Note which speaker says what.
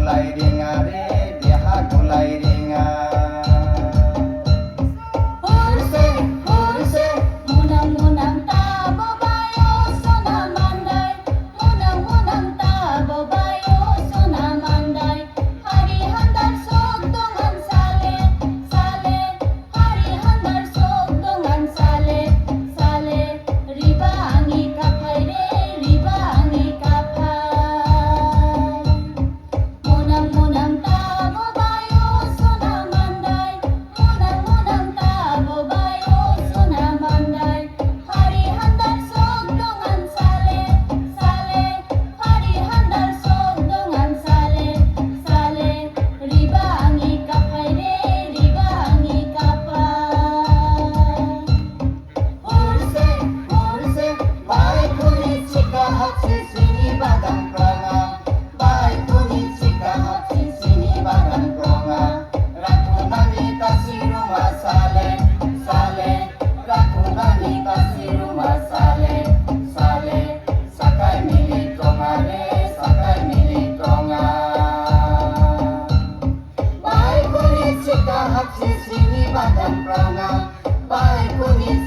Speaker 1: gulai ringa re, deha gulai ringa.
Speaker 2: Horse, horse, munang-munang tabo bayo sona mandai, munang-munang tabo bayo sona mandai. Hari handar sok dengan sale, sale, hari handar sok dengan sale, sale. Riba angi kapai re, riba angi kapai. Munang-munang tabo bayo sona mandai, munang-munang tabo bayo sona mandai. Hari handar sok dengan sale, sale, hari handar sok dengan sale, sale. Riba angi kapai re, riba angi kapai.
Speaker 1: Horse, horse, bai kuni chika hatsi sini bagan pronga, bai kuni chika hatsi sini bagan pronga. Rakunani kasih rumah sale, sale, rakunani kasih rumah sale, sale. Sakai milik tonga re, sakai milik tonga. Bai kuni chika hatsi sini bagan pronga, bai kuni